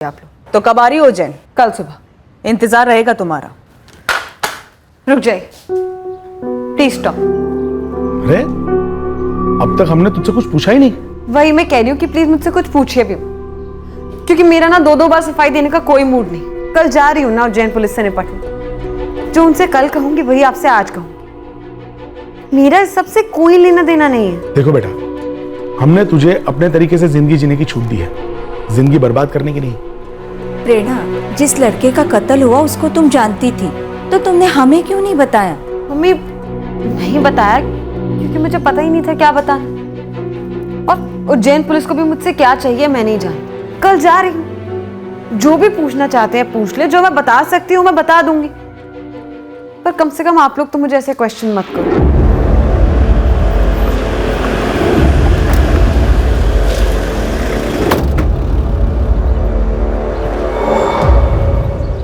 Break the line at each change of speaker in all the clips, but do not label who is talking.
आप लोग तो कब आ रही हो उज्जैन? कल सुबह, इंतजार रहेगा तुम्हारा। रुक जाइए, प्लीज स्टॉप।
अरे अब तक हमने तुझसे कुछ पूछा ही नहीं।
वही मैं कह रही हूँ कि प्लीज मुझसे कुछ पूछिए भी, क्योंकि मेरा ना दो बार सफाई देने का कोई मूड नहीं। कल जा रही हूँ ना उज्जैन पुलिस से निपटने, जो उनसे कल कहूंगी वही आपसे आज कहूंगी। मेरा इस सबसे कोई लेना देना नहीं है।
देखो बेटा, हमने तुझे अपने तरीके से जिंदगी जीने की छूट दी है, जिंदगी बर्बाद करने की नहीं।
प्रेरणा, जिस लड़के का कत्ल हुआ उसको तुम जानती थी, तो तुमने हमें क्यों नहीं बताया?
मम्मी नहीं बताया क्योंकि मुझे पता ही नहीं था क्या बताना, और उज्जैन पुलिस को भी मुझसे क्या चाहिए मैं नहीं जानती। कल जा रही हूँ, जो भी पूछना चाहते हैं पूछ ले, जो मैं बता सकती हूँ मैं बता दूंगी, पर कम से कम आप लोग तो मुझे ऐसे क्वेश्चन मत करो।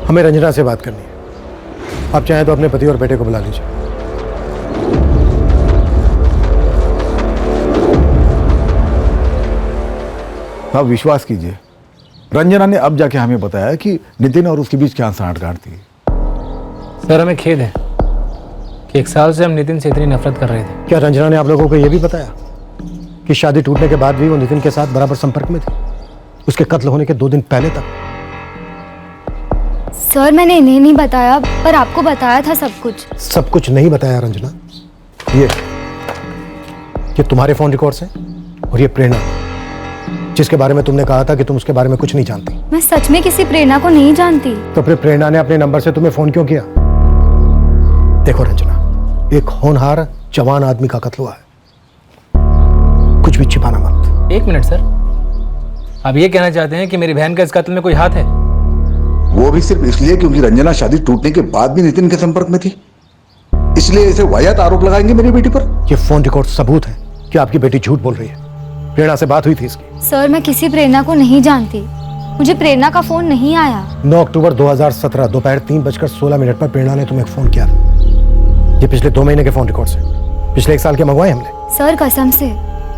हमें रंजना से बात करनी है। आप चाहें तो अपने पति और बेटे को बुला लीजिए।
आप विश्वास कीजिए, रंजना ने अब जाके हमें बताया कि नितिन और उसके बीच क्या सांठगांठ थी।
सर, हमें खेद है कि 1 साल से हम नितिन से इतनी नफरत कर रहे थे।
क्या रंजना ने आप लोगों को यह भी बताया कि शादी टूटने के बाद भी वो नितिन के साथ बराबर संपर्क में थी, उसके कत्ल होने के 2 दिन पहले तक?
सर, मैंने इन्हें नहीं बताया, पर आपको बताया था सब कुछ।
सब कुछ नहीं बताया रंजना। ये तुम्हारे फोन रिकॉर्ड्स हैं, और ये प्रेरणा, जिसके बारे में तुमने कहा था कि तुम उसके बारे में कुछ नहीं जानती।
मैं सच में किसी प्रेरणा को नहीं जानती।
तो फिर प्रेरणा ने अपने नंबर से तुम्हें फोन क्यों किया? देखो रंजना, एक होनहार जवान आदमी का कत्ल हुआ है, कुछ भी छिपाना मत।
1 मिनट सर, आप ये कहना चाहते हैं कि मेरी बहन का इस कत्ल में कोई हाथ है?
वो भी सिर्फ इसलिए क्योंकि रंजना शादी टूटने के बाद भी नितिन के संपर्क में थी, इसलिए इसे वाहियात आरोप लगाएंगे मेरी बेटी पर।
ये फोन रिकॉर्ड सबूत है कि आपकी बेटी झूठ बोल रही है। प्रेरणा से बात हुई थी इसकी?
सर, मैं किसी प्रेरणा को नहीं जानती, मुझे प्रेरणा का फोन नहीं आया।
9 अक्टूबर 2017 दोपहर 3:16 पर प्रेरणा ने तुम्हें फोन किया था। ये पिछले 2 महीने के फोन रिकॉर्ड्स हैं, पिछले 1 साल के मंगवाए हमने।
सर कसम से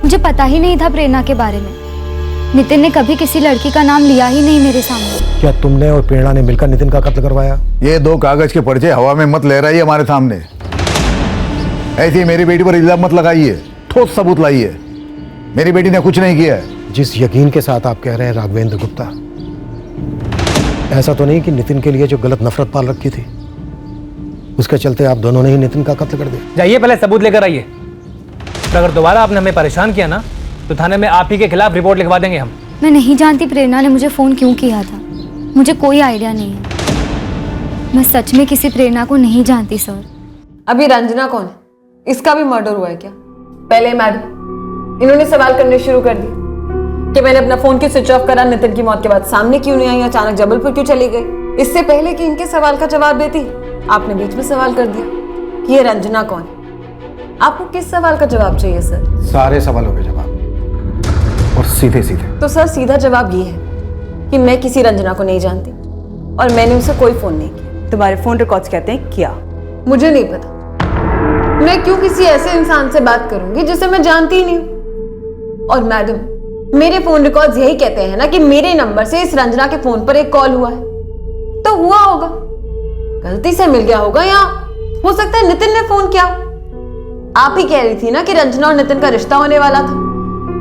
मुझे पता ही नहीं था प्रेरणा के बारे में। नितिन ने कभी किसी लड़की का नाम लिया ही नहीं मेरे सामने।
क्या तुमने और प्रेरणा ने मिलकर नितिन का कत्ल करवाया?
ये 2 कागज के पर्चे हवा में मत ले रही है हमारे सामने। ऐसी मेरी बेटी पर इल्जाम मत लगाइए, ठोस सबूत लाइए। मेरी बेटी ने कुछ नहीं किया है।
जिस यकीन के साथ आप कह रहे हैं राघवेंद्र गुप्ता, ऐसा तो नहीं कि नितिन के लिए जो गलत नफरत पाल रखी थी उसके चलते आप दोनों ने ही नितिन का कत्ल कर दिया?
जाइए, पहले सबूत लेकर आइए। अगर दोबारा आपने हमें परेशान किया ना, तो थाने में आप ही के खिलाफ रिपोर्ट लिखवा देंगे हम।
मैं नहीं जानती प्रेरणा ने मुझे फोन क्यों किया था, मुझे कोई आइडिया नहीं है। मैं सच में किसी प्रेरणा को नहीं जानती सर।
अभी रंजना कौन है? इसका भी मर्डर हुआ है क्या? पहले मैडम इन्होंने सवाल करने शुरू कर दिए कि मैंने अपना फोन क्यों स्विच ऑफ करा, नितिन की मौत के बाद सामने क्यों नहीं आई, अचानक जबलपुर क्यों चली गई। इससे पहले कि इनके सवाल का जवाब देती, आपने बीच में सवाल कर दिया कि ये रंजना कौन है। आपको किस सवाल का जवाब चाहिए सर?
सारे सवालों के जवाब, और सीधे सीधे।
तो सर सीधा जवाब ये है कि मैं किसी रंजना को नहीं जानती और मैंने उसे कोई फोन नहीं किया। तुम्हारे फोन रिकॉर्ड्स कहते हैं किया। मुझे नहीं पता, मैं क्यों किसी ऐसे इंसान से बात करूंगी जिसे मैं जानती ही नहीं हूं। और मैडम, मेरे फोन रिकॉर्ड्स यही कहते हैं ना कि मेरे नंबर से इस रंजना के फोन पर एक कॉल हुआ है, तो हुआ होगा, गलती से मिल गया होगा, या हो सकता है नितिन ने फोन किया। आप ही कह रही थी ना कि रंजना और नितिन का रिश्ता होने वाला था,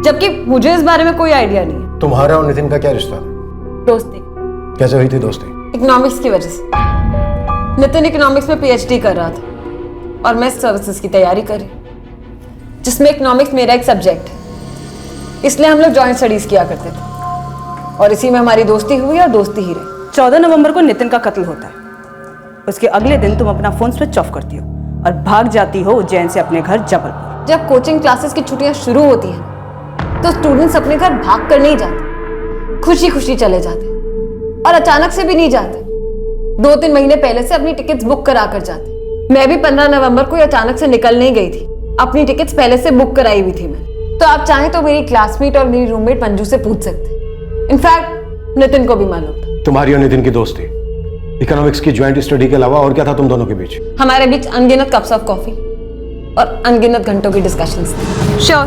जबकि मुझे इस बारे में कोई आइडिया नहीं है।
तुम्हारा और नितिन का क्या रिश्ता था?
दोस्ती।
कैसे हुई थी दोस्ती?
इकोनॉमिक्स की वजह से। नितिन इकोनॉमिक्स में PhD कर रहा था और मैं सर्विसेज की तैयारी कर रही, जिसमें इकोनॉमिक्स मेरा एक सब्जेक्ट है, इसलिए हम लोग जॉइंट स्टडीज किया करते थे और इसी में हमारी दोस्ती हुई और दोस्ती ही रही।
14 नवंबर को नितिन का कत्ल होता है। उसके अगले दिन तुम अपना फोन स्विच ऑफ करती हो और भाग जाती हो उज्जैन से अपने घर जबलपुर।
जब कोचिंग क्लासेस की छुट्टियां शुरू होती हैं तो स्टूडेंट्स अपने घर भाग कर नहीं जाते, खुशी खुशी चले जाते, और अचानक से भी नहीं जाते, 2-3 महीने पहले से अपनी टिकट्स बुक करा कर जाते। मैं भी 15 नवंबर को अचानक से निकल नहीं गई थी, अपनी टिकट्स पहले से बुक कराई हुई थी मैं। तो आप चाहें तो मेरी क्लासमेट और मेरी रूममेट मंजू से पूछ सकते। इनफैक्ट नितिन को भी मालूम था।
तुम्हारी और नितिन की दोस्ती इकोनॉमिक्स की ज्वाइंट स्टडी के अलावा और क्या था तुम दोनों के बीच?
हमारे बीच अनगिनत कप्स ऑफ कॉफी और अनगिनत घंटों की डिस्कशंस थी। श्योर,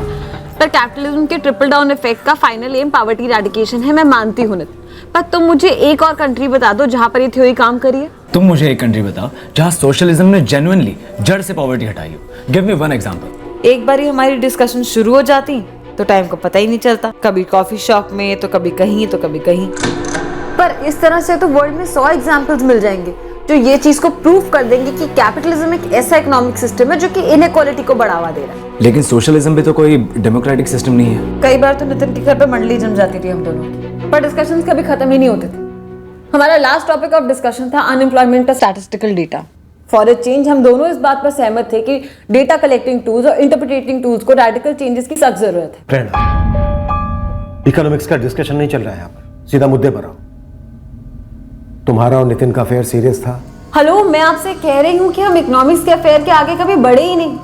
पर कैपिटलिज्म के ट्रिपल डाउन इफेक्ट का फाइनल एम पॉवर्टी इरेडिकेशन है, मैं मानती हूँ नितिन। पर तुम मुझे एक और कंट्री बता दो जहाँ पर ये थ्योरी काम करी है।
तुम मुझे एक कंट्री बताओ जहाँ सोशलिज्म ने जेन्युइनली जड़ से पॉवर्टी हटाई हो। Give me one example.
एक बार ही हमारी डिस्कशन शुरू हो जाती तो टाइम को पता ही नहीं चलता, कभी कॉफी शॉप में तो कभी कहीं तो कभी कहीं।
पर इस तरह से तो वर्ल्ड में 100 एग्जाम्पल्स मिल जाएंगे जो ये चीज को प्रूव कर देंगे कि कैपिटलिज्म एक ऐसा इकोनॉमिक सिस्टम है जो कि इनइक्वालिटी को बढ़ावा दे रहा है।
लेकिन सोशलिज्म भी तो कोई डेमोक्रेटिक सिस्टम नहीं है।
कई बार तो नितिन के घर पे मंडली जम जाती थी हम दोनों की, पर डिस्कशंस कभी खत्म ही नहीं होते थे। हमारा लास्ट टॉपिक ऑफ डिस्कशन था अनएम्प्लॉयमेंट का statistical data. For a change हम दोनों इस बात पर सहमत थे कि डेटा कलेक्टिंग टूल्स और इंटरप्रिटेटिंग टूल्स को रेडिकल चेंजेस की सख्त जरूरत है।
प्रेरणा, इकोनॉमिक्स का डिस्कशन नहीं चल रहा है यहाँ पर, सीधा मुद्दे पर आओ। तुम्हारा और नितिन का अफेयर सीरियस था?
हेलो, मैं आपसे कह रही हूँ कि हम इकोनॉमिक्स के अफेयर के आगे कभी बढ़े ही नहीं।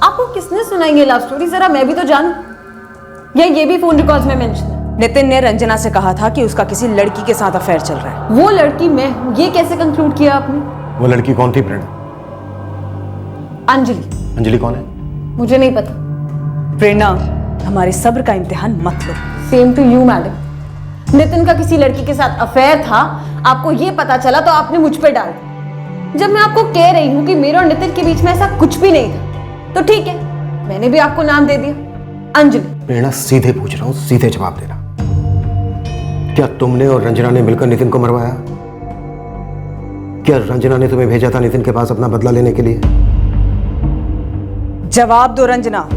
आपको किसने सुनाई ये लव स्टोरी, जरा मैं भी तो जानूं। या ये भी फोन रिकॉर्ड्स में मेंशन है?
नितिन ने रंजना से कहा था कि उसका किसी लड़की के साथ अफेयर चल रहा है।
वो लड़की मैं हूँ, ये कैसे कंक्लूड किया आपने?
वो लड़की कौन थी प्रेरणा?
अंजलि।
अंजलि कौन है?
मुझे नहीं पता।
प्रेरणा, हमारे सब्र का इम्तिहान मत लो।
Same to you madam. Nitin का किसी लड़की के साथ अफेयर था, आपको ये पता चला तो आपने मुझ पे डाल दिया। जब मैं आपको कह रही हूँ कि मेरे और नितिन के बीच में ऐसा कुछ भी नहीं था, तो ठीक है, मैंने भी आपको नाम दे दिया, अंजलि।
प्रेरणा, सीधे पूछ रहा हूँ, सीधे जवाब देना। क्या तुमने और रंजना ने मिलकर नितिन को मरवाया? क्या रंजना ने तुम्हें भेजा था नितिन के पास अपना बदला लेने के लिए?
जवाब दो रंजना।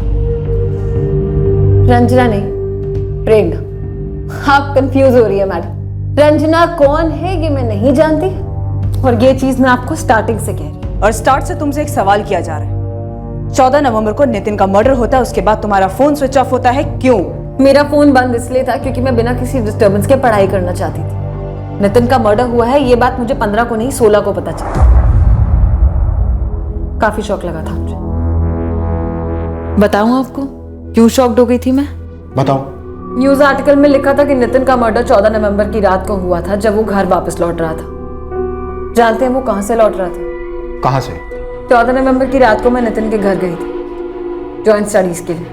रंजना नहीं, प्रेरणा। आप कंफ्यूज हो रही है मैडम। रंजना कौन है ये मैं नहीं जानती, और ये चीज मैं आपको स्टार्टिंग से कह रही हूँ।
और स्टार्ट से तुमसे एक सवाल किया जा रहा है। 14 नवंबर को नितिन का मर्डर होता है, उसके बाद तुम्हारा फोन स्विच ऑफ होता है, क्यों?
मेरा फोन बंद इसलिए था क्योंकि मैं बिना किसी डिस्टर्बेंस के पढ़ाई करना चाहती थी। नितिन का मर्डर हुआ है ये बात मुझे 15 को नहीं 16 को पता चला। काफी शौक लगा था मुझे। बताऊं आपको क्यों शॉक्ड हो गई थी मैं?
बताओ।
न्यूज आर्टिकल में लिखा था कि नितिन का मर्डर 14 नवंबर की रात को हुआ था, जब वो घर वापस लौट रहा था। जानते हैं वो कहां से लौट रहा था?
कहां से?
14 नवंबर की रात को मैं नितिन के घर गई थी जॉइंट स्टडीज के लिए।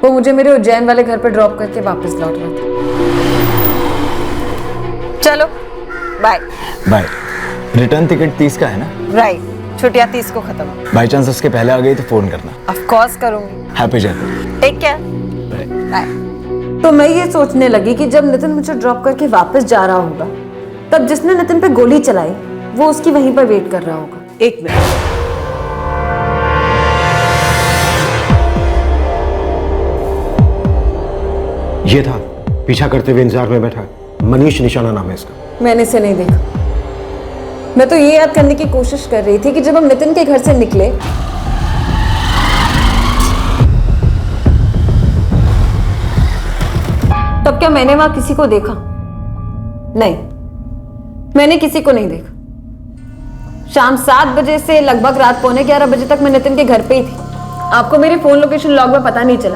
वो मुझे मेरे उज्जैन वाले घर पर ड्रॉप करके वापस लौट रहा था। चलो बाय।
बाय। रिटर्न टिकट 30 का है ना?
राइट, छुट्टियां 30 को खत्म।
बाई चांस उसके पहले आ गई तो फोन करना।
ऑफ कोर्स करूंगी।
Happy journey.
Take care. Bye. तो मैं ये सोचने लगी कि जब नितिन मुझे ड्रॉप करके वापस जा रहा होगा, तब जिसने नितिन पे गोली चलाई वो उसकी वहीं पर वेट कर रहा होगा।
एक मिनट,
ये था पीछा करते हुए इंतजार में बैठा मनीष निशाना नाम है इसका।
मैंने इसे नहीं देखा। मैं तो ये याद करने की कोशिश कर रही थी कि जब हम नितिन के घर से निकले तब क्या मैंने वहां किसी को देखा? नहीं, मैंने किसी को नहीं देखा। शाम 7 बजे से लगभग रात 11:15 बजे तक मैं नितिन के घर पे ही थी। आपको मेरी फोन लोकेशन लॉग में पता नहीं चला?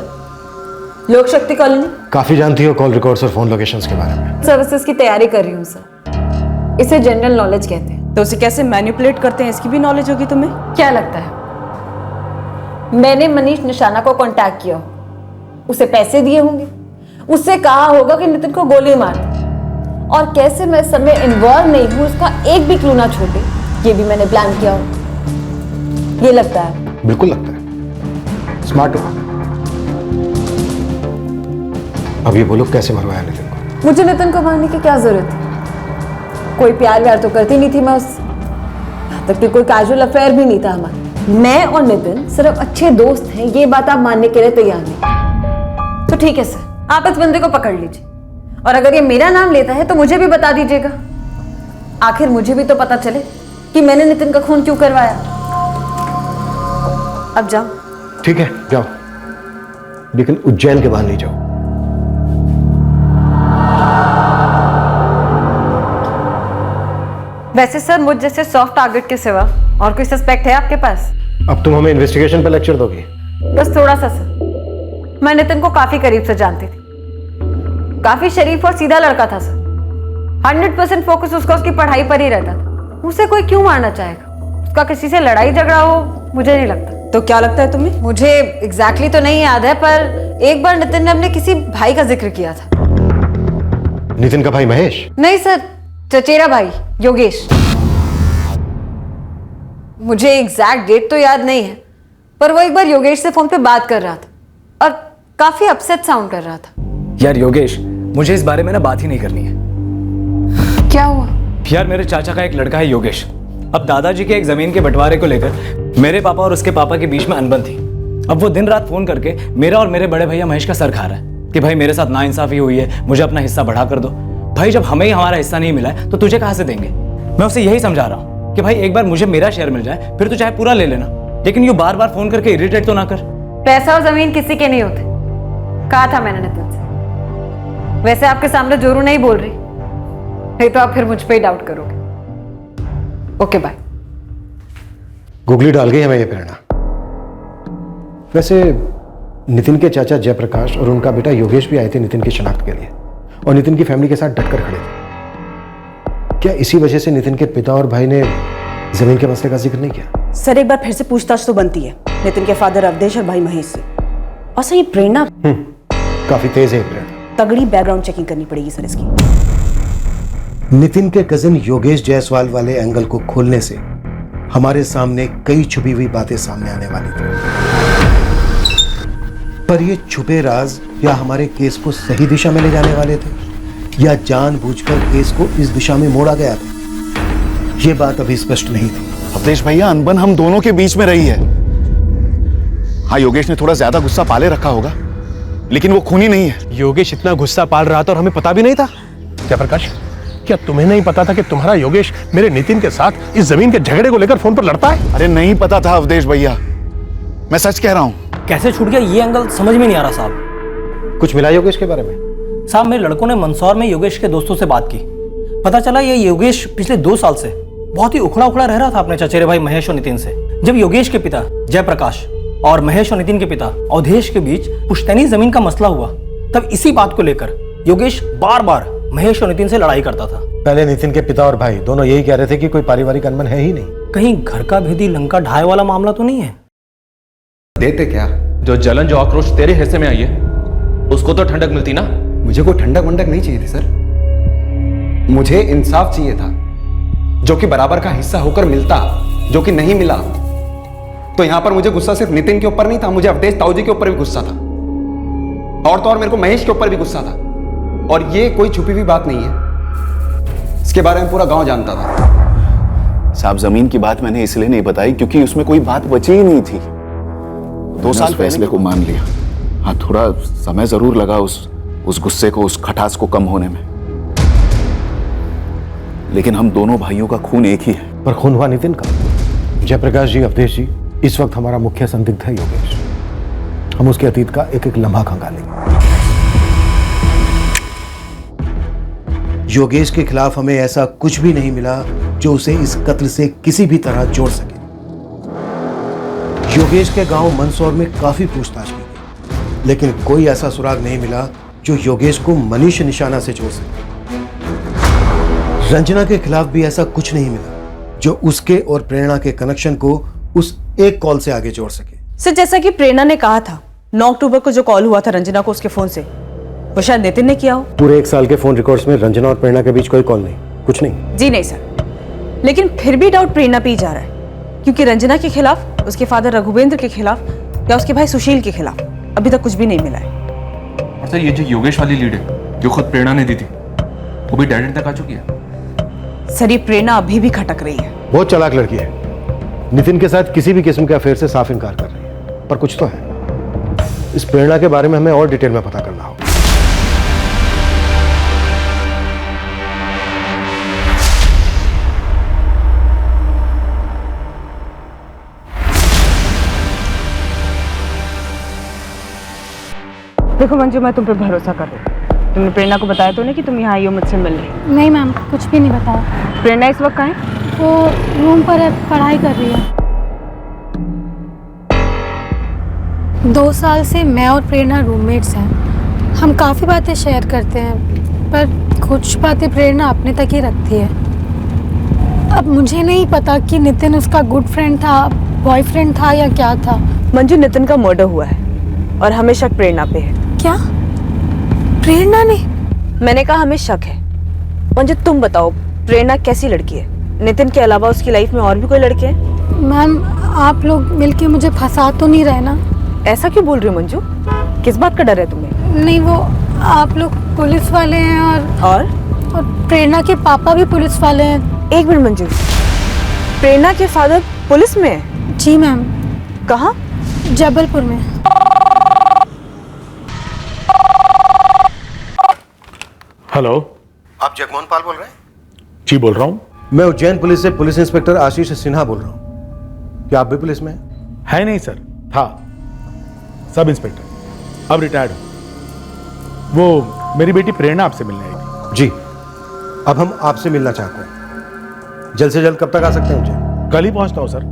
लोक शक्ति कॉलोनी।
काफी जानती हो कॉल रिकॉर्ड्स और फोन लोकेशंस के बारे में।
सर्विसेज की तैयारी कर रही हूँ सर। इसे जनरल नॉलेज कहते हैं।
तो उसे कैसे मैनिपुलेट करते हैं इसकी भी नॉलेज होगी तुम्हें?
क्या लगता है मैंने मनीष निशाना को कांटेक्ट किया, उसे पैसे दिए होंगे, उससे कहा होगा कि नितिन को गोली मार दे, और कैसे मैं समय इन्वॉल्व नहीं हूं उसका एक भी क्लू ना छूटे, ये भी मैंने प्लान किया हो। ये लगता है?
बिल्कुल लगता है। स्मार्ट हो। अब ये बोलो कैसे मरवाया नितिन को?
मुझे नितिन को मारने की क्या जरूरत थी? कोई प्यार व्यार तो करती नहीं थी मैं उससे, यहाँ तक कि कोई कैजुअल अफेयर भी नहीं था हमारा। मैं और नितिन सिर्फ अच्छे दोस्त हैं, ये बात आप मानने के लिए तैयार नहीं? तो ठीक है सर, आप इस बंदे को पकड़ लीजिए, और अगर ये मेरा नाम लेता है तो मुझे भी बता दीजिएगा। आखिर मुझे भी तो पता चले कि मैंने नितिन का खून क्यों करवाया। अब जाओ।
ठीक है जाओ, लेकिन उज्जैन के बाहर नहीं जाओ।
वैसे सर मुझ जैसे सॉफ्ट टारगेट के सिवा और कोई सस्पेक्ट है आपके पास?
अब तुम हमें इन्वेस्टिगेशन पे लेक्चर दोगी?
बस थोड़ा सा सर। मैं नितिन को काफी करीब से जानती थी। काफी शरीफ और सीधा लड़का था सर। 100% फोकस उसका उसकी पढ़ाई पर ही रहता था। उसे कोई क्यों मारना चाहेगा? उसका किसी से लड़ाई झगड़ा हो मुझे नहीं लगता।
तो क्या लगता है तुम्हें?
मुझे एग्जैक्टली तो नहीं याद है, पर एक बार नितिन ने अपने किसी भाई का जिक्र किया था।
नितिन का भाई महेश?
नहीं सर, चचेरा भाई योगेश। मुझे एग्जैक्ट डेट तो याद नहीं है, पर वो एक बार योगेश से फोन पे बात कर रहा था और काफी अपसेट साउंड कर रहा था।
यार योगेश, मुझे इस बारे में ना बात ही नहीं करनी है।
क्या हुआ?
यार मेरे चाचा का एक लड़का है योगेश। अब दादाजी के एक जमीन के बंटवारे को लेकर मेरे पापा और उसके पापा के बीच में अनबन थी। अब वो दिन रात फोन करके मेरा और मेरे बड़े भैया महेश का सर खा रहा है कि भाई मेरे साथ नाइंसाफी हुई है, मुझे अपना हिस्सा बढ़ा कर दो। भाई जब हमें ही हमारा हिस्सा नहीं मिला है तो तुझे कहां से देंगे? मैं उसे यही समझा रहा हूँ कि भाई एक बार मुझे मेरा शेयर मिल जाए, फिर तो चाहे पूरा ले लेना, लेकिन यूं बार बार फोन करके इरिटेट तो ना कर।
पैसा और जमीन किसी के नहीं होते, कहा था मैंने नितिन से। वैसे आपके सामने जोरू नहीं बोल रही, नहीं तो आप फिर मुझ पे ही डाउट करोगे। Okay bye.
गूगली डाल गई हमें ये प्रेरणा। वैसे नितिन के चाचा जयप्रकाश और उनका बेटा योगेश भी आए थे नितिन की शनाख्त के लिए और नितिन की फैमिली के साथ डटकर खड़े थे। क्या इसी वजह से नितिन के पिता और भाई ने जमीन के मसले का जिक्र नहीं किया?
सर एक बार फिर से पूछताछ तो बनती है नितिन के फादर अवधेश और भाई महेश से। और सर ये प्रेरणा
काफी तेज है प्रेरणा।
तगड़ी बैकग्राउंड चेकिंग करनी पड़ेगी सर इसकी।
नितिन के कजिन योगेश जायसवाल वाले एंगल को खोलने से हमारे सामने कई छुपी हुई बातें सामने आने वाली थी, पर ये छुपे राज या हमारे केस को सही दिशा में ले जाने वाले थे या जानबूझकर केस को इस दिशा में मोड़ा गया था, ये बात अभी स्पष्ट नहीं थी।
अवधेश भैया, अनबन हम दोनों के बीच में रही है। हाँ, योगेश ने थोड़ा ज्यादा गुस्सा पाले रखा होगा, लेकिन वो खूनी नहीं है।
योगेश इतना गुस्सा पाल रहा था और हमें पता भी नहीं था। क्या प्रकाश, क्या तुम्हें नहीं पता था कि तुम्हारा योगेश मेरे नितिन के साथ इस जमीन के झगड़े को लेकर फोन पर लड़ता है?
अरे नहीं पता था अवधेश भैया, मैं सच कह रहा हूँ।
कैसे छूट गया ये एंगल समझ में नहीं आ रहा साहब।
कुछ मिला योगेश के बारे में?
साहब मेरे लड़कों ने मंदसौर में योगेश के दोस्तों से बात की। पता चला ये योगेश पिछले 2 साल से बहुत ही उखड़ा उखड़ा रह रहा था अपने चचेरे भाई महेश और नितिन से। जब योगेश के पिता जयप्रकाश और महेश और नितिन के पिता अवधेश के बीच पुश्तैनी जमीन का मसला हुआ, तब इसी बात को लेकर योगेश बार बार महेश और नितिन से लड़ाई करता था।
पहले नितिन के पिता और भाई दोनों यही कह रहे थे कि कोई पारिवारिक अनबन है ही नहीं।
कहीं घर का भेदी लंका ढाई वाला मामला तो नहीं है?
देते क्या? जो जलन जो आक्रोश तेरे हिस्से में आई है उसको तो ठंडक मिलती ना।
मुझे कोई ठंडक वंडक नहीं चाहिए थी सर, मुझे इंसाफ चाहिए था जो कि बराबर का हिस्सा होकर मिलता, जो कि नहीं मिला। तो यहां पर मुझे गुस्सा सिर्फ नितिन के ऊपर नहीं था, मुझे अवधेश ताऊजी के ऊपर भी गुस्सा था, और तो और मेरे को महेश के ऊपर भी गुस्सा था। और ये कोई छुपी हुई बात नहीं है, इसके बारे में पूरा गांव जानता था।
साहब, जमीन की बात मैंने इसलिए नहीं बताई क्योंकि उसमें कोई बात बची ही नहीं थी। 2 साल फैसले को मान लिया। हाँ, थोड़ा समय जरूर लगा उस गुस्से को, उस खटास को कम होने में, लेकिन हम दोनों भाइयों का खून एक ही है।
पर खून हुआ नितिन का। जयप्रकाश जी, अवधेश जी, इस वक्त हमारा मुख्य संदिग्ध है योगेश। हम उसके अतीत का एक एक लम्हा खंगालेंगे। योगेश के खिलाफ हमें ऐसा कुछ भी नहीं मिला जो उसे इस कत्ल से किसी भी तरह जोड़ सके। योगेश के गांव मंदसौर में काफी पूछताछ की गई, लेकिन कोई ऐसा सुराग नहीं मिला जो योगेश को मनीष निशाना से जोड़ सके। रंजना के खिलाफ भी ऐसा कुछ नहीं मिला जो उसके और प्रेरणा के कनेक्शन को उस एक कॉल से आगे जोड़ सके।
सर जैसा कि प्रेरणा ने कहा था, 9 अक्टूबर को जो कॉल हुआ था रंजना को उसके फोन से, वो शायद नितिन ने किया हो।
पूरे 1 साल के फोन रिकॉर्ड्स में रंजना और प्रेरणा के बीच कोई कॉल नहीं, कुछ नहीं।
जी नहीं सर, लेकिन फिर भी डाउट प्रेरणा पे ही जा रहा है, क्योंकि रंजना के खिलाफ, उसके फादर रघुवेंद्र के खिलाफ या उसके भाई सुशील के खिलाफ अभी तक कुछ भी नहीं मिला है।
और सर ये जो योगेश वाली लीड है जो खुद प्रेरणा ने दी थी, वो भी डैडी तक आ चुकी है।
सर ये प्रेरणा अभी भी खटक रही है।
बहुत चालाक लड़की है, नितिन के साथ किसी भी किस्म के अफेयर से साफ इनकार कर रही है, पर कुछ तो है। इस प्रेरणा के बारे में हमें और डिटेल में पता करना होगा।
देखो मंजू, मैं तुम पे भरोसा कर रही हूँ। तुमने प्रेरणा को बताया तो नहीं कि तुम यहाँ आई हो मुझसे मिलने?
नहीं मैम, कुछ भी नहीं बताया।
प्रेरणा इस वक्त कहाँ है?
वो रूम पर है, पढ़ाई कर रही है। 2 साल से मैं और प्रेरणा रूममेट्स हैं। हम काफ़ी बातें शेयर करते हैं, पर कुछ बातें प्रेरणा अपने तक ही रखती है। अब मुझे नहीं पता कि नितिन उसका गुड फ्रेंड था, बॉयफ्रेंड था या क्या था?
मंजू, नितिन का मर्डर हुआ है और हमें शक प्रेरणा पे है।
क्या? प्रेरणा ने?
मैंने कहा हमें शक है। मंजू तुम बताओ, प्रेरणा कैसी लड़की है? नितिन के अलावा उसकी लाइफ में और भी कोई लड़के हैं?
मैम, आप लोग मिलके मुझे फंसा तो नहीं रहे ना?
ऐसा क्यों बोल रही हो मंजू? किस बात का डर है तुम्हें?
नहीं, वो आप लोग पुलिस वाले हैं और प्रेरणा के पापा भी पुलिस वाले हैं।
एक मिनट मंजू, प्रेरणा के फादर पुलिस में है?
जी मैम।
कहाँ?
जबलपुर में।
हेलो,
आप जगमोहन पाल बोल रहे हैं?
जी बोल रहा हूँ।
मैं उज्जैन पुलिस से पुलिस इंस्पेक्टर आशीष सिन्हा बोल रहा हूँ। क्या आप भी पुलिस में हैं?
है नहीं सर, था सब इंस्पेक्टर, अब रिटायर्ड हूँ। वो मेरी बेटी प्रेरणा आपसे मिलने आई थी।
जी, अब हम आपसे मिलना चाहते हैं। जल्द से जल्द कब तक आ सकते हैं उज्जैन?
कल ही पहुँचता हूँ सर।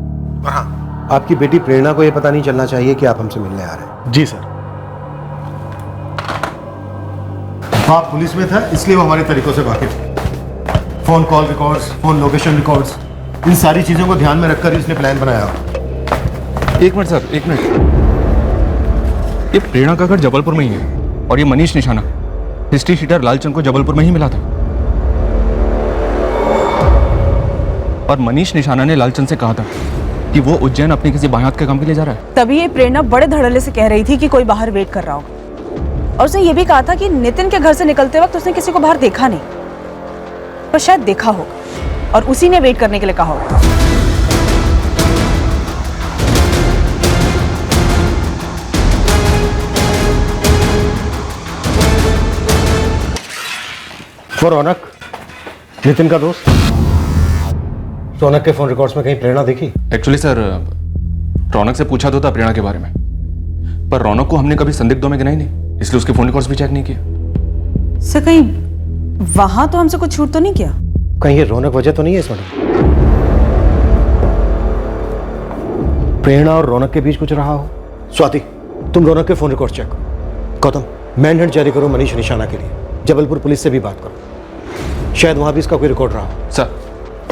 और हाँ, आपकी बेटी प्रेरणा को यह पता नहीं चलना चाहिए कि आप हमसे मिलने आ रहे हैं।
जी सर।
हाँ, पुलिस में था इसलिए वो हमारे तरीकों से वाकिफ है। Phone call records, phone location records, इन सारी चीजों को ध्यान में रखकर ही उसने प्लान बनाया।
एक मिनट सर, एक मिनट। ये प्रेरणा का घर जबलपुर में ही है और ये मनीष निशाना हिस्ट्री शीटर लालचंद को जबलपुर में ही मिला था। और मनीष निशाना ने लालचंद से कहा था कि वो उज्जैन अपने किसी बायात के काम के लिए जा रहा है।
तभी ये प्रेरणा बड़े धड़ल्ले से कह रही थी कि कोई बाहर वेट कर रहा होगा। और उसने ये भी कहा था कि नितिन के घर से निकलते वक्त उसने किसी को बाहर देखा नहीं, पर शायद देखा होगा और उसी ने वेट करने के लिए कहा होगा।
वो रौनक, नितिन का दोस्त, रौनक के फोन रिकॉर्ड्स में कहीं प्रेरणा देखी?
एक्चुअली सर, रौनक से पूछा तो था प्रेरणा के बारे में, पर रौनक को हमने कभी संदिग्धों में गिनाई नहीं, इसलिए उसके फोन रिकॉर्ड्स भी चेक नहीं किया।
सर, कहीं वहां तो हमसे कुछ छूट तो नहीं किया?
कहीं ये रौनक वजह तो नहीं है इस मर्डर? प्रेरणा और रौनक के बीच कुछ रहा हो? स्वाति, तुम रौनक के फोन रिकॉर्ड चेक करो। गौतम, मैनहंट जारी करो मनीष निशाना के लिए। जबलपुर पुलिस से भी बात करो, शायद वहां भी इसका कोई रिकॉर्ड रहा हो।
सर।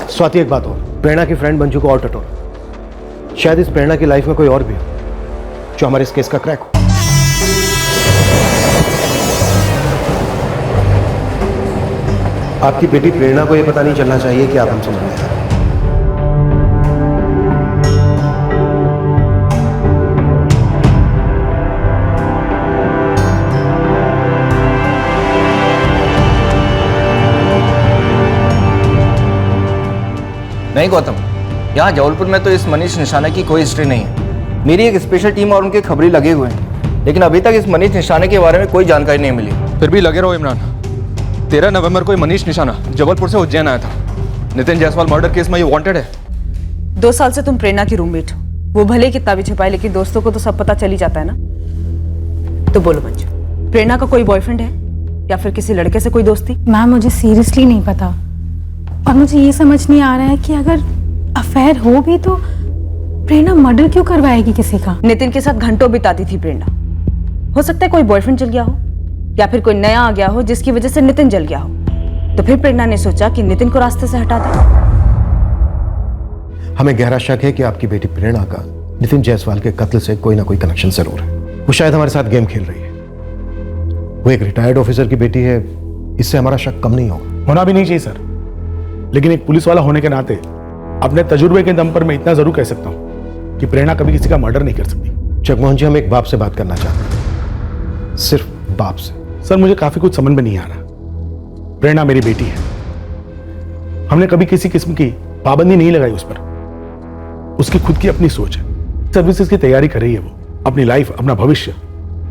स्वाति, एक बात और, प्रेरणा की फ्रेंड मंजू को और टटोल। शायद इस प्रेरणा की लाइफ में कोई और भी हो जो हमारे इस केस का क्रैक हो। आपकी बेटी प्रेरणा को यह पता नहीं चलना चाहिए कि आप हमसे मिलने आए हैं।
नहीं गौतम, यहाँ जबलपुर में तो इस मनीष निशाना की कोई हिस्ट्री नहीं है। मेरी एक स्पेशल टीम और उनके खबरी लगे हुए हैं, लेकिन अभी तक इस मनीष निशाने के बारे में कोई जानकारी नहीं मिली।
फिर भी लगे रहो इमरान। 13 नवंबर को मनीष निशाना जबलपुर से उज्जैन आया था। नितिन जायसवाल मर्डर केस में ये वांटेड है।
2 साल से तुम प्रेरणा की रूममेट हो। वो भले कितना भी छुपाए, लेकिन दोस्तों को तो सब पता चल ही जाता है ना। तो बोलो मंजू, प्रेरणा का कोई बॉयफ्रेंड है या फिर किसी लड़के से कोई दोस्ती?
मैम, मुझे सीरियसली नहीं पता और मुझे ये समझ नहीं आ रहा है कि अगर अफेयर हो भी तो प्रेरणा मर्डर क्यों करवाएगी किसी का?
नितिन के साथ घंटों बिताती थी प्रेरणा। हो सकता है कोई बॉयफ्रेंड चल गया हो या फिर कोई नया आ गया हो जिसकी वजह से नितिन जल गया हो। तो फिर प्रेरणा ने सोचा कि नितिन को रास्ते से हटा दे।
हमें गहरा शक है कि आपकी बेटी प्रेरणा का नितिन जायसवाल के कत्ल से कोई ना कोई कनेक्शन जरूर है। वो शायद हमारे साथ गेम खेल रही है। वो एक रिटायर्ड ऑफिसर की बेटी है, इससे हमारा शक कम नहीं होगा।
होना भी नहीं चाहिए सर, लेकिन एक पुलिस वाला होने के नाते अपने तजुर्बे के दम पर मैं इतना जरूर कह सकता हूं कि प्रेरणा कभी किसी का मर्डर नहीं कर सकती।
जगमोहन जी, हम एक बाप से बात करना चाहते हैं, सिर्फ बाप से।
सर, मुझे काफी कुछ समझ में नहीं आ रहा। प्रेरणा मेरी बेटी है, हमने कभी किसी किस्म की पाबंदी नहीं लगाई उस पर। उसकी खुद की अपनी सोच है, सर्विसेज की तैयारी कर रही है। वो अपनी लाइफ, अपना भविष्य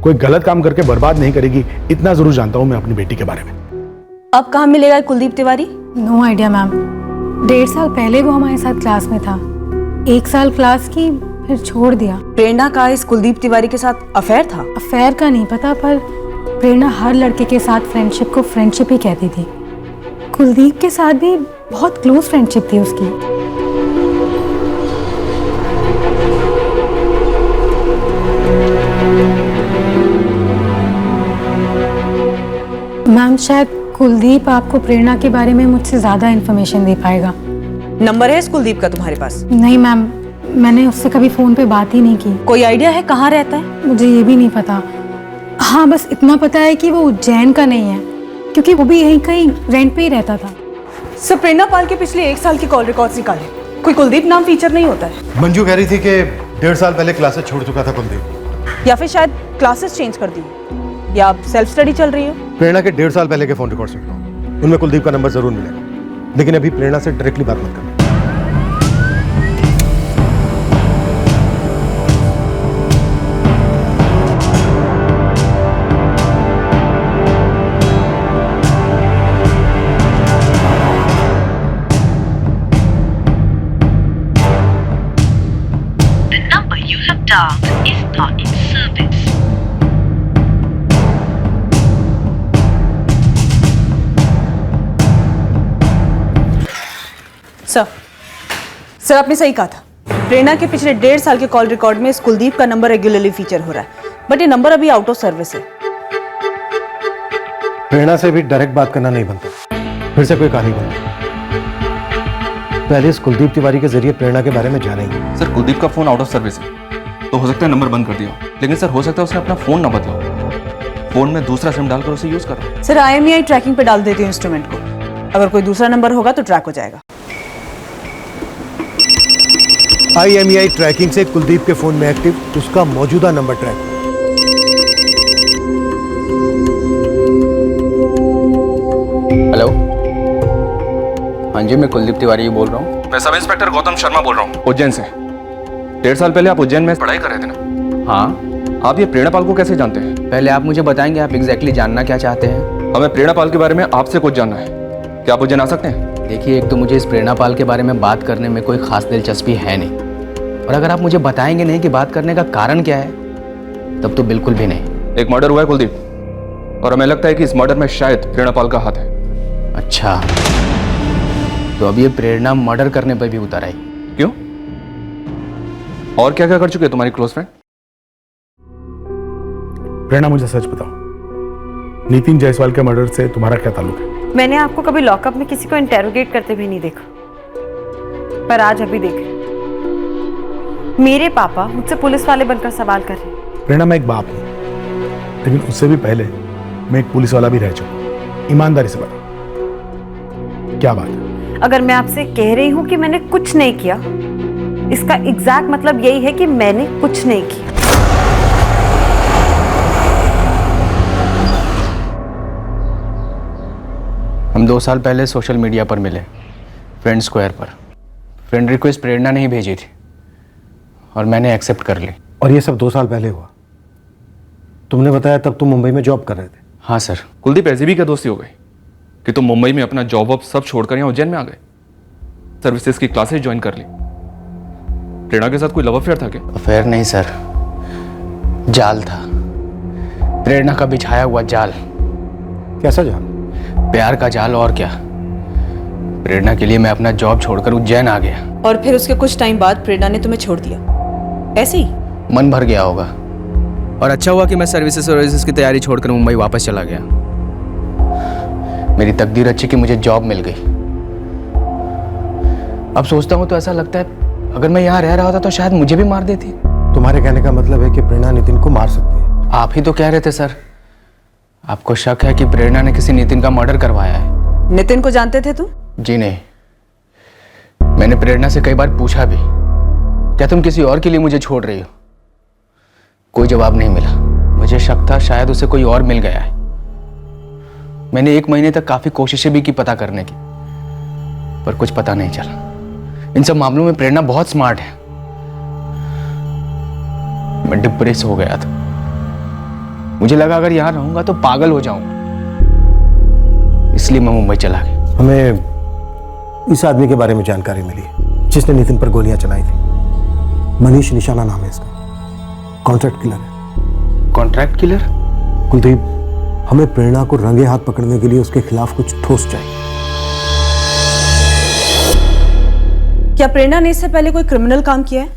कोई गलत काम करके बर्बाद नहीं करेगी, इतना जरूर जानता हूं मैं अपनी बेटी के बारे में।
अब कहाँ मिलेगा Kuldeep Tiwari?
No idea ma'am. 1.5 साल पहले वो हमारे साथ क्लास में था। 1 साल क्लास की, फिर छोड़ दिया।
प्रेरणा का इस कुलदीप तिवारी के साथ अफेयर था?
अफेयर का नहीं पता, पर प्रेरणा हर लड़के के साथ फ्रेंडशिप को फ्रेंडशिप ही कहती थी। कुलदीप के साथ भी बहुत क्लोज फ्रेंडशिप थी उसकी। मैम, शायद कुलदीप आपको प्रेरणा के बारे में मुझसे ज्यादा इंफॉर्मेशन दे पाएगा।
नंबर है इस कुलदीप का तुम्हारे पास?
नहीं मैम, मैंने उससे कभी फ़ोन पे बात ही नहीं की।
कोई आइडिया है कहाँ रहता है?
मुझे ये भी नहीं पता। हाँ, बस इतना पता है कि वो उज्जैन का नहीं है, क्योंकि वो भी यहीं कहीं रेंट पे ही रहता था।
सर, प्रेरणा पाल के पिछले 1 साल की कॉल रिकॉर्ड्स निकाले, कोई कुलदीप नाम फीचर नहीं होता है।
मंजू कह रही थी कि 1.5 साल पहले क्लासेस छोड़ चुका था कुलदीप,
या फिर शायद क्लासेस चेंज कर दी, या सेल्फ स्टडी चल रही हो।
प्रेरणा के 1.5 साल पहले के फोन रिकॉर्ड्स निकलवाओ, उनमें कुलदीप का नंबर जरूर मिलेगा, लेकिन अभी प्रेरणा से डायरेक्टली बात मत करना।
is not in service.
Sir आपने सही कहा था। प्रेरणा के पिछले 1.5 साल के कॉल रिकॉर्ड में इस कुलदीप का नंबर रेगुलरली फीचर हो रहा है, बट ये नंबर अभी आउट ऑफ सर्विस है।
प्रेरणा से भी डायरेक्ट बात करना नहीं बनता, फिर से कोई कहानी बनती। पहले इस कुलदीप तिवारी के जरिए प्रेरणा के बारे में जानेंगे।
सर कुलदीप का फोन आउट ऑफ सर्विस है, तो हो सकता है नंबर बंद कर दिया, लेकिन सर हो सकता है उसने अपना फोन ना बदला, फोन में दूसरा सिम डालकर उसे यूज कर रहा है।
सर IMEI ट्रैकिंग पे डाल देती हूँ इंस्ट्रूमेंट को, अगर कोई दूसरा नंबर होगा तो ट्रैक हो जाएगा।
IMEI ट्रैकिंग से कुलदीप के फोन में एक्टिव उसका मौजूदा नंबर ट्रैक।
हेलो, हाँ जी, मैं कुलदीप तिवारी बोल रहा हूँ।
मैं सब इंस्पेक्टर गौतम शर्मा बोल रहा हूँ, उज्जैन से। 1.5 साल पहले आप उज्जैन में पढ़ाई कर रहे थे ना?
हाँ।
आप ये प्रेरणा पाल को कैसे जानते हैं?
पहले आप मुझे बताएंगे आप एग्जैक्टली जानना क्या चाहते हैं?
हमें प्रेरणा पाल के बारे में आपसे कुछ जानना है, क्या आप उज्जैन आ सकते हैं?
देखिए, एक तो मुझे इस प्रेरणा पाल के बारे में बात करने में कोई खास दिलचस्पी है नहीं, और अगर आप मुझे बताएंगे नहीं कि बात करने का कारण क्या है, तब तो बिल्कुल भी नहीं।
एक मर्डर हुआ है कुलदीप, और हमें लगता है कि इस मर्डर में शायद प्रेरणा पाल का हाथ है।
अच्छा, तो अब ये प्रेरणा मर्डर करने पर भी उतर आई?
क्यों? और क्या क्या कर चुके तुम्हारी क्लोज फ्रेंड?
प्रेरणा, मुझे सच बताओ, नितिन जायसवाल के मर्डर से तुम्हारा क्या ताल्लुक है?
मैंने आपको कभी लॉकअप में किसी को इंटेरोगेट करते भी नहीं देखा, पर आज अभी देखे मेरे पापा मुझसे पुलिस वाले बनकर सवाल कर रहे हैं।
प्रेरणा, मैं एक बाप हूं, लेकिन उससे भी पहले मैं एक पुलिस वाला भी रह चुका। ईमानदारी से बता, क्या बात है?
अगर मैं आपसे कह रही हूं कि मैंने कुछ नहीं किया, इसका एग्जैक्ट मतलब यही है कि मैंने कुछ नहीं किया।
हम 2 साल पहले सोशल मीडिया पर मिले, फ्रेंड स्क्वायर पर। फ्रेंड रिक्वेस्ट प्रेरणा ने ही भेजी थी और मैंने एक्सेप्ट कर ली।
और ये सब 2 साल पहले हुआ? तुमने बताया तब तुम मुंबई में जॉब कर रहे थे।
हाँ सर।
कुलदीप, ऐसी भी क्या दोस्ती हो गई कि तुम मुंबई में अपना जॉब वॉब सब छोड़कर यहाँ उज्जैन में आ गए, सर्विसेज की क्लासेस ज्वाइन कर ली? प्रेरणा के साथ कोई लव अफेयर था क्या?
अफेयर नहीं सर, जाल था, प्रेरणा का बिछाया हुआ जाल।
कैसा जाल?
प्यार का जाल, और क्या। प्रेरणा के लिए मैं अपना जॉब छोड़कर उज्जैन आ गया।
और फिर उसके कुछ टाइम बाद प्रेरणा ने तुम्हें छोड़ दिया, ऐसे ही?
मन भर गया होगा, और अच्छा हुआ कि मैं सर्विसेज की तैयारी छोड़कर मुंबई वापस चला गया। मेरी तकदीर अच्छी कि मुझे जॉब मिल गई। अब सोचता हूँ तो ऐसा लगता है अगर मैं यहाँ रह रहा होता तो शायद मुझे भी मार देती।
तुम्हारे कहने का मतलब है कि प्रेरणा नितिन को मार सकती है?
आप ही तो कह रहे थे सर, आपको शक है कि प्रेरणा ने किसी नितिन का मर्डर करवाया है।
नितिन को जानते थे तुम?
जी नहीं, मैंने प्रेरणा से कई बार पूछा भी, क्या तुम किसी और के लिए मुझे छोड़ रही हो? कोई जवाब नहीं मिला। मुझे शक था शायद उसे कोई और मिल गया है। मैंने 1 महीने तक काफी कोशिशें भी की पता करने की, पर कुछ पता नहीं चला। इन सब मामलों में प्रेरणा बहुत स्मार्ट है। मैं डिप्रेस हो गया था, मुझे लगा अगर यहां रहूंगा तो पागल हो जाऊंगा, इसलिए मैं मुंबई चला गया।
हमें इस आदमी के बारे में जानकारी मिली जिसने नितिन पर गोलियां चलाई थी। मनीष निशाना नाम है इसका, कॉन्ट्रैक्ट किलर है।
Contract killer?
कुलदीप, हमें प्रेरणा को रंगे हाथ पकड़ने के लिए उसके खिलाफ कुछ ठोस चाहिए।
क्या प्रेरणा ने इससे पहले कोई क्रिमिनल काम किया है,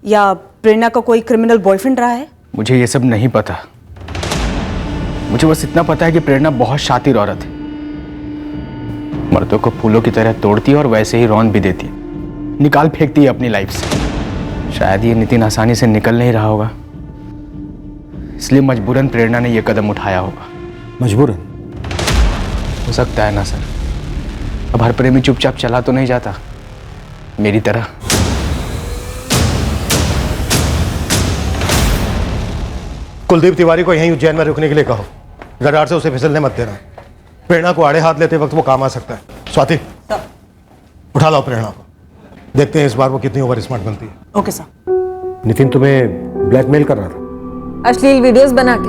या प्रेरणा का कोई क्रिमिनल बॉयफ्रेंड रहा है?
मुझे ये सब नहीं पता। मुझे बस इतना पता है कि प्रेरणा बहुत शातिर औरत है, मर्दों को फूलों की तरह तोड़ती है और वैसे ही रौन भी देती है, निकाल फेंकती है अपनी लाइफ से। शायद ये नितिन आसानी से निकल नहीं रहा होगा, इसलिए मजबूरन प्रेरणा ने यह कदम उठाया होगा।
मजबूरन?
हो सकता है ना सर। अब हर प्रेमी चुपचाप चला तो नहीं जाता मेरी तरह।
कुलदीप तिवारी को यहीं उज्जैन में रुकने के लिए कहो। रडार से उसे फिसलने मत देना। प्रेरणा को आड़े हाथ लेते वक्त वो काम आ सकता है। स्वाति, उठा लाओ प्रेरणा को। देखते हैं इस बार वो कितनी ओवर स्मार्ट बनती है।
Okay sir.
नितिन तुम्हें ब्लैकमेल कर रहा था?
अश्लील वीडियोस बना के।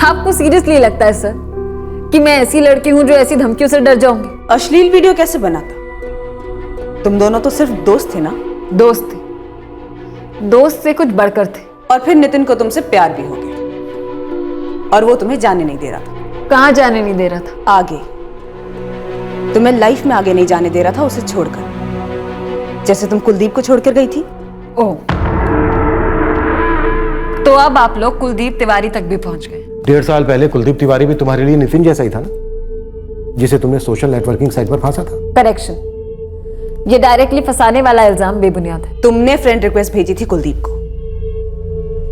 आपको सीरियसली लगता है सर कि मैं ऐसी लड़की हूं जो ऐसी धमकियों से डर जाऊंगी?
अश्लील वीडियो कैसे बनाता? तुम दोनों तो सिर्फ दोस्त थे ना?
दोस्त थे, दोस्त से कुछ बढ़कर थे।
और फिर नितिन को तुमसे प्यार भी हो गया और वो तुम्हें जाने नहीं दे रहा था।
कहाँ जाने नहीं दे रहा था?
आगे। तुम्हें लाइफ में आगे नहीं जाने दे रहा था उसे छोड़कर, जैसे तुम कुलदीप को छोड़कर गई थी।
ओह, तो अब आप लोग कुलदीप तिवारी तक भी पहुंच गए।
1.5 साल पहले कुलदीप तिवारी भी तुम्हारे लिए नितिन जैसा ही था ना, जिसे तुमने सोशल नेटवर्किंग साइट पर फांसा था।
करेक्शन, ये डायरेक्टली फंसाने वाला इल्जाम बेबुनियाद है।
तुमने फ्रेंड रिक्वेस्ट भेजी थी कुलदीप को।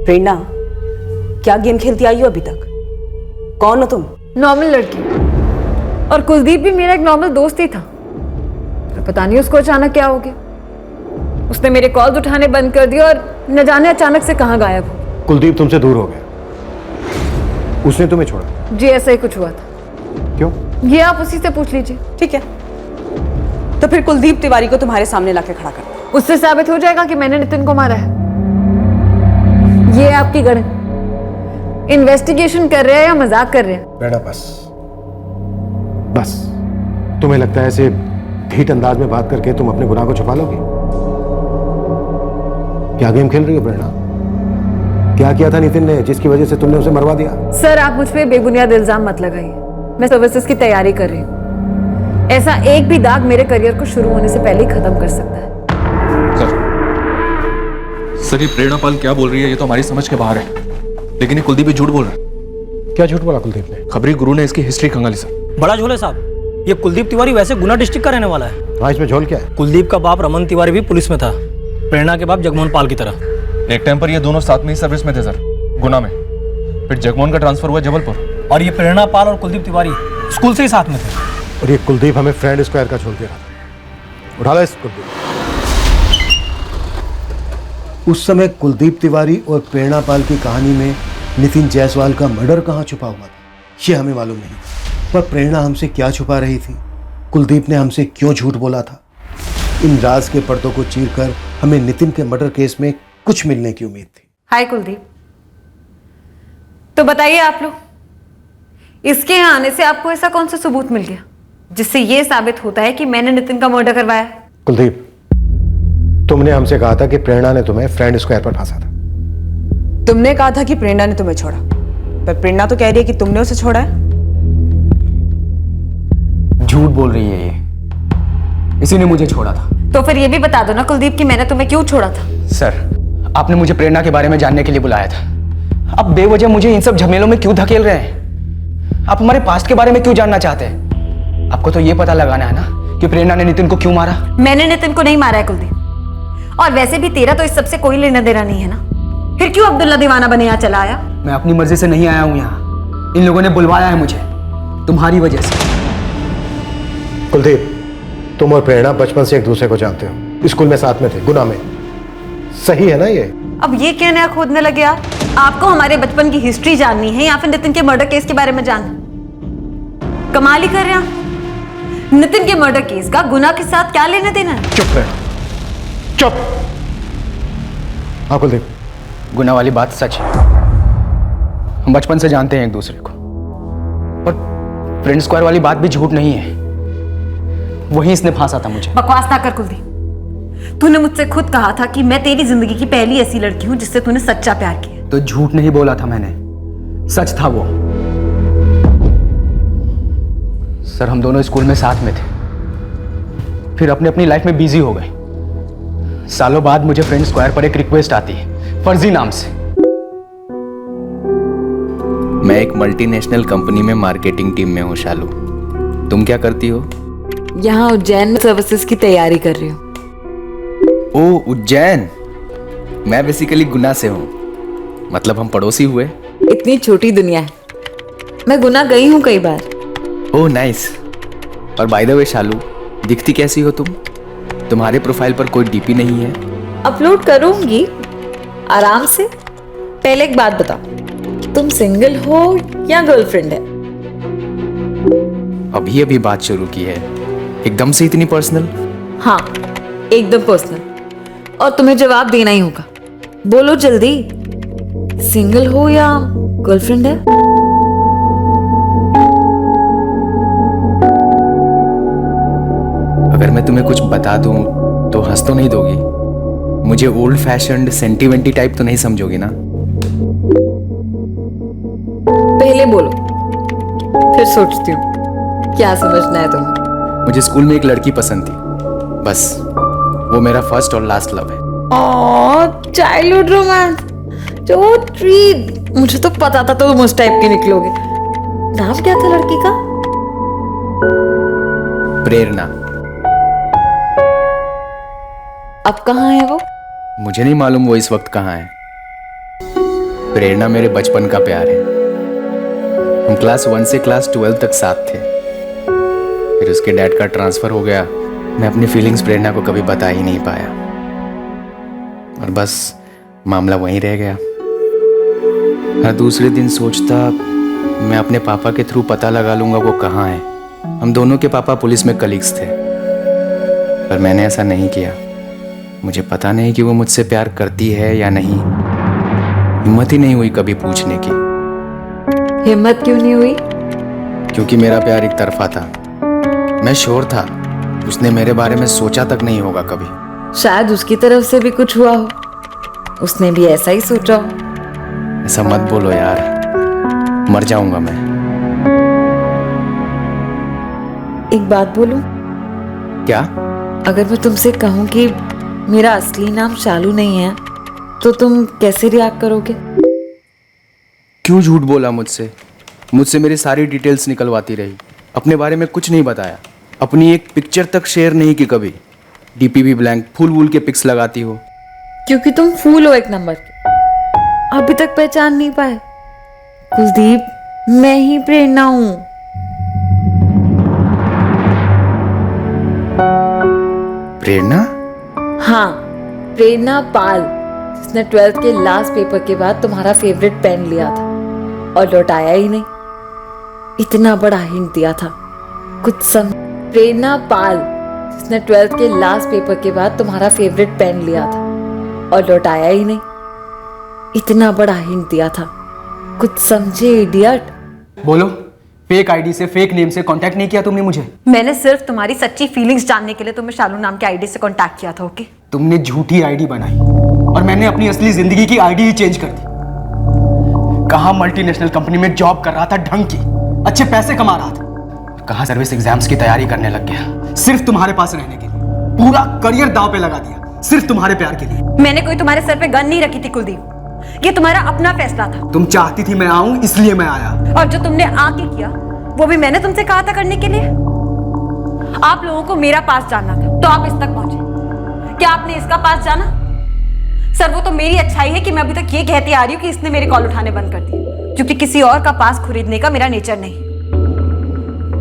प्रेरणा, क्या गेम खेलती आई हो अभी तक? कौन हो तुम?
नॉर्मल लड़की, और कुलदीप भी मेरा एक नॉर्मल दोस्त ही था। तो पता नहीं उसको अचानक क्या हो गया। उसने मेरे कॉल्स उठाने बंद कर दिए और न जाने अचानक से कहां गायब हो।
कुलदीप तुमसे दूर हो गया, उसने तुम्हें छोड़ा?
जी ऐसा ही कुछ हुआ था।
क्यों?
ये आप उसी से पूछ लीजिए।
ठीक है, तो फिर कुलदीप तिवारी को तुम्हारे सामने लाके खड़ा कर दो।
उससे साबित हो जाएगा कि मैंने नितिन को मारा है। ये आपकी गणन इन्वेस्टिगेशन कर रहे हैं या मजाक कर रहे हैं?
बेटा बस बस, तुम्हें लगता है ऐसे ढीठ अंदाज में बात करके तुम अपने गुनाह को छुपा लोगी? क्या गेम खेल रही हो प्रेरणा? क्या किया था नितिन ने जिसकी वजह से तुमने उसे मरवा दिया?
सर आप मुझ पे बेबुनियाद इल्जाम मत लगाइए। मैं सर्विसेज की तैयारी कर रही हूँ। ऐसा एक भी दाग मेरे करियर को शुरू होने से पहले ही खत्म कर सकता है।
सर ये प्रेरणा पाल क्या बोल रही है ये तो हमारी समझ के बाहर है, लेकिन ये कुलदीप भी झूठ बोल रहा है।
क्या झूठ बोला कुलदीप ने?
खबरी गुरु ने इसकी हिस्ट्री खंगाली सर।
बड़ा झोल है साहब, ये कुलदीप तिवारी वैसे गुना डिस्ट्रिक्ट का रहने वाला है।
हाँ, इसमें झोल क्या है?
कुलदीप का बाप रमन तिवारी भी पुलिस में था, प्रेरणा के बाप जगमोहन पाल की तरह।
एक टाइम पर ये दोनों साथ में ही सर्विस में थे सर, गुना में। फिर जगमोहन का ट्रांसफर हुआ जबलपुर।
और ये प्रेरणा पाल और कुलदीप तिवारी स्कूल से ही साथ में थे।
और ये कुलदीप हमें फ्रेंड स्क्वायर का झोल दे रहा था। उठा लो इस कुलदीप। उस समय कुलदीप तिवारी और प्रेरणा पाल की कहानी में नितिन जायसवाल का मर्डर कहाँ छुपा हुआ था, ये हमें मालूम नहीं। पर प्रेरणा हमसे क्या छुपा रही थी, कुलदीप ने हमसे क्यों झूठ बोला था, इन राज के पर्दों को चीरकर हमें नितिन के मर्डर केस में कुछ मिलने की उम्मीद थी।
हाय कुलदीप, तो बताइए आप लोग, इसके यहाँ आने से आपको ऐसा कौन सा सबूत मिल गया जिससे ये साबित होता है कि मैंने नितिन का मर्डर करवाया?
कुलदीप, तुमने हमसे कहा था कि प्रेरणा ने तुम्हें फ्रेंड स्क्वायर पर फांसा था।
तुमने कहा था कि प्रेरणा ने तुम्हें छोड़ा, पर प्रेरणा तो कह रही है कि तुमने उसे छोड़ा है।
झूठ बोल रही है ये, इसी ने मुझे छोड़ा था।
तो फिर ये भी बता दो ना कुलदीप कि मैंने तुम्हें क्यों छोड़ा था?
सर, आपने मुझे प्रेरणा के बारे में जानने के लिए बुलाया था। आप बेवजह मुझे इन सब झमेलों में क्यों धकेल रहे हैं? आप हमारे पास्ट के बारे में क्यों जानना चाहते हैं? आपको तो ये पता लगाना है ना कि प्रेरणा ने नितिन को क्यों मारा।
मैंने नितिन को नहीं मारा है कुलदीप, और वैसे भी तेरा तो इस सबसे कोई लेना देना नहीं है ना, फिर क्यों अब्दुल्ला दीवाना बने यहाँ चला आया?
मैं अपनी मर्जी से नहीं आया हूं यहाँ, इन लोगों ने बुलवाया है मुझे तुम्हारी वजह से।
कुलदीप, तुम और प्रेरणा बचपन से एक दूसरे को जानते हो, स्कूल में साथ में थे, गुना में, सही है ना ये?
अब ये क्या नया खोदने लगे यार? आपको हमारे बचपन की हिस्ट्री जाननी है या फिर नितिन के मर्डर केस के बारे में जानना? कमाल ही कर रहे हैं। नितिन के मर्डर केस का गुना के साथ क्या लेना देना है?
चुप रहे, चुप। हाँ कुलदीप,
गुना वाली बात सच है, हम बचपन से जानते हैं एक दूसरे को। और फ्रेंड स्क्वायर वाली बात भी झूठ नहीं है, वहीं इसने फांसा था मुझे।
बकवास ना कर कुलदीप, तूने मुझसे खुद कहा था कि मैं तेरी जिंदगी की पहली ऐसी लड़की हूं जिससे तूने सच्चा प्यार किया।
तो झूठ नहीं बोला था मैंने, सच था वो। सर, हम दोनों स्कूल में साथ में थे, फिर अपनी अपनी लाइफ में बिजी हो गए। सालों बाद मुझे फ्रेंड स्क्वायर पर एक रिक्वेस्ट आती है फर्जी नाम से। मैं एक मल्टीनेशनल कंपनी में मार्केटिंग टीम में हूँ शालू, तुम क्या करती हो?
यहाँ उज्जैन में सर्विसेज की तैयारी कर रही हूँ।
ओ उज्जैन, मैं बेसिकली गुना से हूँ, मतलब हम पड़ोसी हुए।
इतनी छोटी दुनिया है, मैं गुना गई हूँ कई बार।
Oh nice. और बाय द वे शालू, दिखती कैसी हो तुम? तुम्हारे प्रोफाइल पर कोई डीपी नहीं है।
अपलोड करूंगी आराम से। पहले एक बात बताओ, तुम सिंगल हो या गर्लफ्रेंड है?
अभी अभी बात शुरू की है, एकदम से इतनी पर्सनल?
हाँ, एकदम पर्सनल, और तुम्हें जवाब देना ही होगा। बोलो जल्दी, सिंगल हो या गर्लफ्रेंड है?
अगर मैं तुम्हें कुछ बता दूं तो हंस तो नहीं दोगी? मुझे ओल्ड फैशन्ड सेंटिमेंटी टाइप तो नहीं समझोगी ना?
पहले बोलो, फिर सोचती हूँ क्या समझना है तुम्हें।
मुझे स्कूल में एक लड़की पसंद थी, बस वो मेरा फर्स्ट और लास्ट लव है।
चाइल्डहुड रोमांस, जो ट्रीट। मुझे तो पता था तुम उस टाइप के निकलोगे। नाम क्या था लड़की का?
प्रेरणा।
अब कहाँ है वो?
मुझे नहीं मालूम वो इस वक्त कहाँ है। प्रेरणा मेरे बचपन का प्यार है। हम क्लास 1 से क्लास 12 तक साथ थे, फिर उसके डैड का ट्रांसफर हो गया। मैं अपनी फीलिंग्स प्रेरणा को कभी बता ही नहीं पाया, और बस मामला वहीं रह गया। हर दूसरे दिन सोचता मैं अपने पापा के थ्रू पता लगा लूंगा वो कहाँ है। हम दोनों के पापा पुलिस में कलीग्स थे, पर मैंने ऐसा नहीं किया। मुझे पता नहीं कि वो मुझसे प्यार करती है या नहीं। हिम्मत ही नहीं हुई कभी पूछने की।
हिम्मत क्यों नहीं हुई?
क्योंकि मेरा प्यार एक तरफा था। मैं श्योर था उसने मेरे बारे में सोचा तक नहीं होगा कभी।
शायद उसकी तरफ से भी कुछ हुआ हो, उसने भी ऐसा ही सोचा हो।
ऐसा मत बोलो यार, मर जाऊंगा मैं।
एक बात बोलूं?
क्या?
अगर मैं तुमसे कहूं कि मेरा असली नाम शालू नहीं है, तो तुम कैसे रिएक्ट करोगे?
क्यों झूठ बोला मुझसे? मुझसे मेरी सारी डिटेल्स निकलवाती रही, अपने बारे में कुछ नहीं बताया, अपनी एक पिक्चर तक शेयर नहीं की कभी। डीपी भी ब्लैंक, फूल वूल के पिक्स लगाती हो।
क्योंकि तुम फूल हो एक नंबर के, अभी तक पहचान नहीं पाए। कुलदीप, मैं ही प्रेरणा हूं।
प्रेरणा?
हाँ, प्रेरणा पाल, जिसने 12th के लास्ट पेपर के बाद तुम्हारा फेवरेट पेन लिया था और लौटाया ही नहीं। इतना बड़ा हिंट दिया था, कुछ सम। प्रेरणा पाल, जिसने 12th के लास्ट पेपर के बाद तुम्हारा फेवरेट पेन लिया था और लौटाया ही नहीं। इतना बड़ा हिंट दिया था, कुछ समझे इडियट?
बोलो, फेक आईडी से, फेक नेम से कांटेक्ट नहीं किया तुमने मुझे?
मैंने सिर्फ तुम्हारी सच्ची फीलिंग्स जानने के लिए तुम्हें शालू नाम के आईडी से कांटेक्ट किया था। ओके?
तुमने झूठी आईडी बनाई और मैंने अपनी असली जिंदगी की आईडी ही चेंज कर दी। कहाँ मल्टीनेशनल कंपनी में जॉब कर रहा था, ढंग की, अच्छे पैसे कमा रहा था। कहाँ सर्विस एग्जाम्स की तैयारी करने लग गया, सिर्फ तुम्हारे पास रहने के लिए। पूरा करियर दांव पे लगा दिया, सिर्फ तुम्हारे प्यार के लिए।
मैंने कोई तुम्हारे सर पे गन नहीं रखी थी कुलदीप, ये तुम्हारा अपना फैसला था।
तुम चाहती थी मैं आऊं, इसलिए मैं आया।
और जो तुमने आके किया वो भी मैंने तुमसे कहा था करने के लिए। आप लोगों को मेरा पास जानना था तो आप इस तक पहुंचे। क्या आपने इसका पास जाना? सर, वो तो मेरी अच्छाई है कि मैं अभी तक ये कहती आ रही हूँ कि इसने मेरे कॉल उठाने बंद कर दिए, क्योंकि किसी और का पास खरीदने का मेरा नेचर नहीं।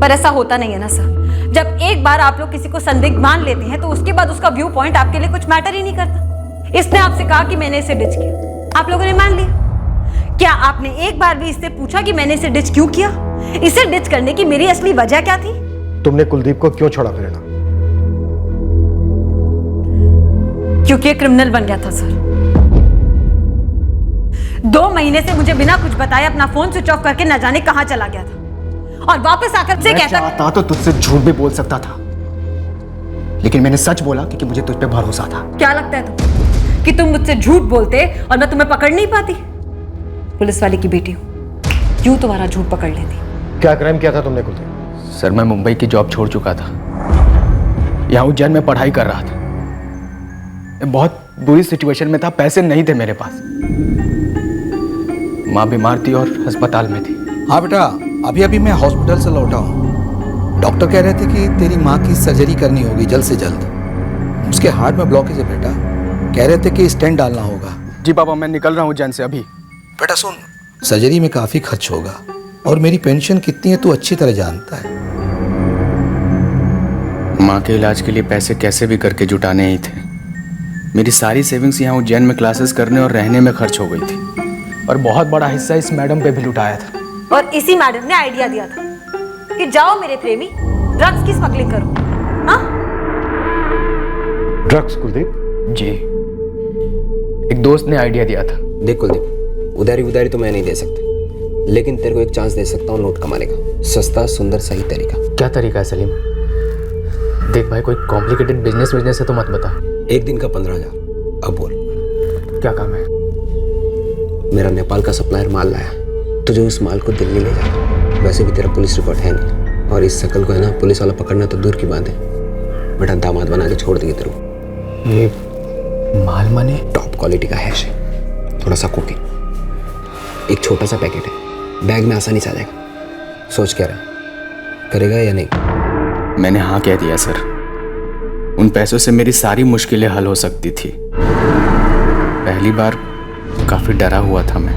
पर ऐसा होता नहीं है ना सर। जब एक बार आप लोग किसी को संदिग्ध मान लेते हैं तो उसके बाद उसका व्यू पॉइंट आपके लिए कुछ मैटर ही नहीं करता। इसने आपसे कहा कि मैंने इसे डिच किया, आप लोगों ने मान लिया। क्या आपने एक बार भी इससे पूछा कि मैंने इसे डिच क्यों किया? इसे डिच करने की मेरी असली वजह क्या थी?
तुमने कुलदीप को क्यों छोड़ा प्रेरणा?
क्योंकि क्रिमिनल बन गया था सर। 2 महीने से मुझे बिना कुछ बताए अपना फोन स्विच ऑफ करके न जाने कहां चला गया था, और वापस आकर से कहता
चाहता तो तुझसे झूठ भी बोल सकता था, लेकिन मैंने सच बोला क्योंकि मुझे तुझ पे भरोसा था।
क्या लगता है तुम कि तुम मुझसे झूठ बोलते और मैं तुम्हें पकड़ नहीं पाती? पुलिस वाले की बेटी हूं, क्यों तुम्हारा झूठ पकड़ लेती?
क्या क्राइम किया था तुमने कुलदीप?
सर, मैं मुंबई की जॉब छोड़ चुका था, यहाँ उज्जैन में पढ़ाई कर रहा था। बहुत बुरी सिचुएशन में था, पैसे नहीं थे मेरे पास। माँ बीमार थी और अस्पताल में थी।
हाँ बेटा, अभी अभी मैं हॉस्पिटल से लौटा हूँ। डॉक्टर कह रहे थे कि तेरी माँ की सर्जरी करनी होगी जल्द से जल्द। उसके हार्ट में ब्लॉकेज है बेटा। कह रहे थे कि स्टेंट डालना होगा।
जी पापा, मैं निकल रहा हूँ उज्जैन से अभी।
बेटा सुन, सर्जरी में काफी खर्च होगा और मेरी पेंशन कितनी है तू अच्छी तरह जानता है।
माँ के इलाज के लिए पैसे कैसे भी करके जुटाने ही थे। मेरी सारी सेविंग्स यहाँ उज्जैन में क्लासेस करने और रहने में खर्च हो गई थी, और बहुत बड़ा हिस्सा इस मैडम पे भी लुटाया था।
और इसी मैडम ने आइडिया दिया था कि जाओ मेरे प्रेमी ड्रग्स की स्मगलिंग करो। हाँ,
ड्रग्स कुलदीप?
जी, एक दोस्त ने आइडिया दिया था।
देख कुलदीप, उधारी तो मैं नहीं दे सकता, लेकिन तेरे को एक चांस दे सकता हूँ नोट कमाने का। सस्ता, सुंदर, सही तरीका।
क्या तरीका है सलीम? देख भाई, कोई कॉम्प्लिकेटेड बिजनेस है तो मत बता।
एक दिन का 15,000। अब बोल
क्या काम है?
मेरा नेपाल का सप्लायर माल लाया, तुझे उस माल को दिल्ली ले जाना। वैसे भी तेरा पुलिस रिकॉर्ड है नहीं, और इस शकल को है ना पुलिस वाला पकड़ना तो दूर की बात है। बेटा दामाद बना के छोड़ देंगे तेरे को।
ये माल माने?
टॉप क्वालिटी का हैश है, थोड़ा सा कोकेन, एक छोटा सा पैकेट है, बैग में आसानी से आ जाएगा। सोच क्या रहा, करेगा या नहीं?
मैंने हाँ कह दिया सर। उन पैसों से मेरी सारी मुश्किलें हल हो सकती थी। पहली बार काफी डरा हुआ था मैं।